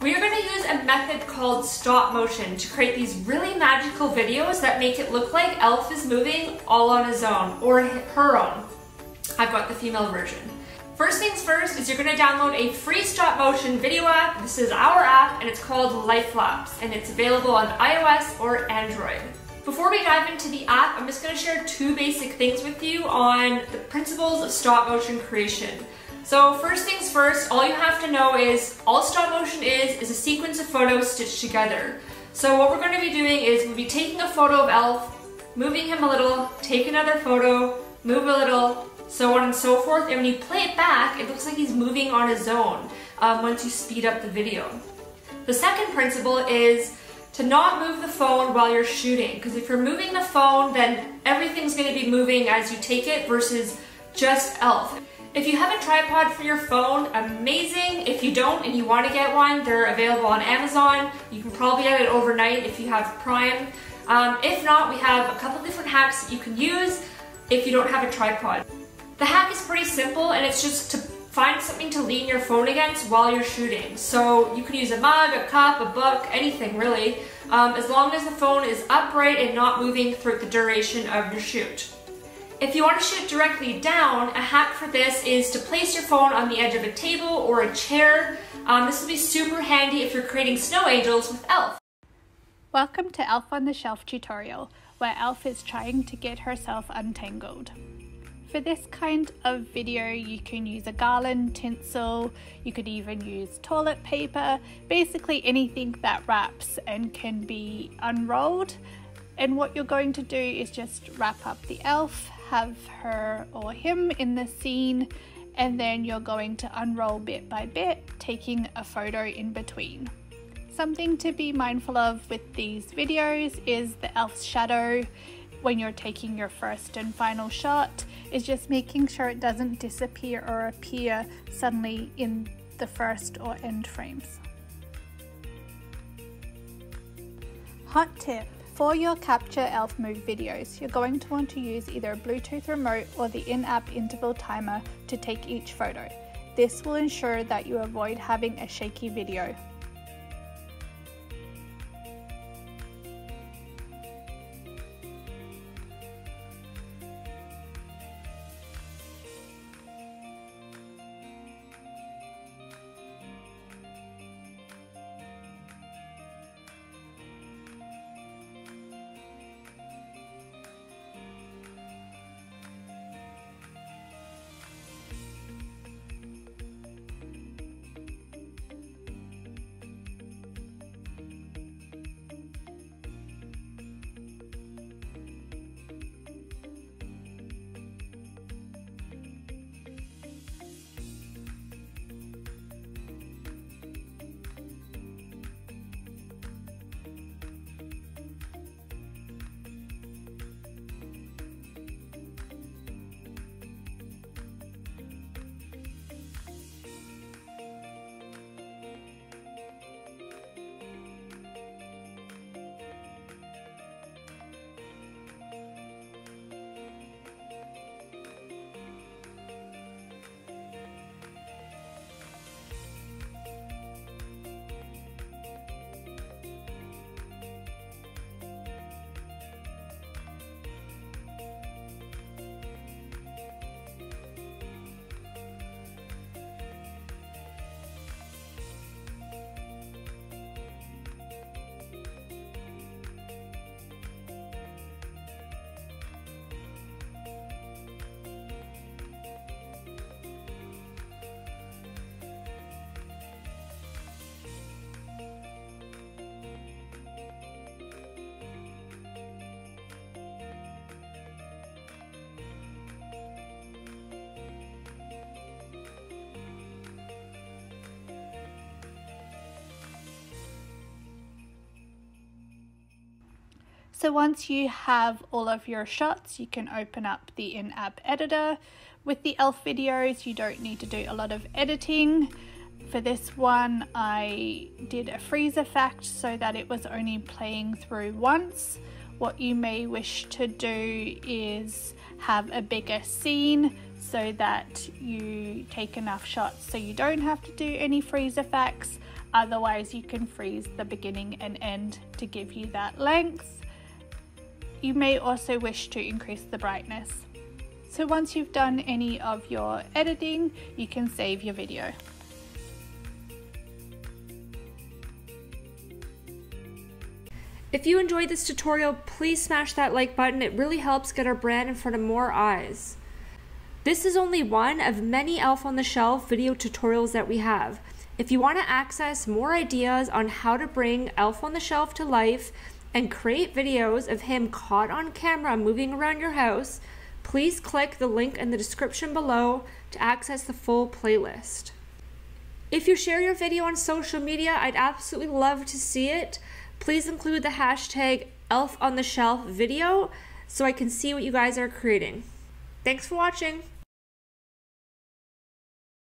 We are going to use a method called stop motion to create these really magical videos that make it look like Elf is moving all on his own, or her own. I've got the female version. First things first is you're going to download a free stop motion video app. This is our app and it's called LifeLapse and it's available on iOS or Android. Before we dive into the app, I'm just going to share two basic things with you on the principles of stop motion creation. So first things first, all you have to know is all stop motion is a sequence of photos stitched together. So what we're going to be doing is we'll be taking a photo of Elf, moving him a little, take another photo, move a little, so on and so forth, and when you play it back, it looks like he's moving on his own once you speed up the video. The second principle is to not move the phone while you're shooting, because if you're moving the phone, then everything's going to be moving as you take it versus just Elf. If you have a tripod for your phone, amazing. If you don't and you want to get one, they're available on Amazon. You can probably get it overnight if you have Prime. If not, we have a couple different hacks that you can use if you don't have a tripod. The hack is pretty simple and it's just to find something to lean your phone against while you're shooting. So you can use a mug, a cup, a book, anything really, as long as the phone is upright and not moving throughout the duration of your shoot. If you want to shoot directly down, a hack for this is to place your phone on the edge of a table or a chair. This will be super handy if you're creating snow angels with Elf. Welcome to Elf on the Shelf tutorial, where Elf is trying to get herself untangled. For this kind of video, you can use a garland, tinsel, you could even use toilet paper, basically anything that wraps and can be unrolled. And what you're going to do is just wrap up the Elf, have her or him in the scene, and then you're going to unroll bit by bit, taking a photo in between. Something to be mindful of with these videos is the Elf's shadow. When you're taking your first and final shot, is just making sure it doesn't disappear or appear suddenly in the first or end frames. Hot tip: for your capture Elf move videos, you're going to want to use either a Bluetooth remote or the in-app interval timer to take each photo. This will ensure that you avoid having a shaky video. So once you have all of your shots, you can open up the in-app editor. With the Elf videos, you don't need to do a lot of editing. For this one, I did a freeze effect so that it was only playing through once. What you may wish to do is have a bigger scene so that you take enough shots so you don't have to do any freeze effects. Otherwise, you can freeze the beginning and end to give you that length. You may also wish to increase the brightness. So once you've done any of your editing, you can save your video. If you enjoyed this tutorial, please smash that like button. It really helps get our brand in front of more eyes. This is only one of many Elf on the Shelf video tutorials that we have. If you want to access more ideas on how to bring Elf on the Shelf to life and create videos of him caught on camera moving around your house, please click the link in the description below to access the full playlist. If you share your video on social media, I'd absolutely love to see it. Please include the hashtag ElfOnTheShelfVideo so I can see what you guys are creating. Thanks for watching.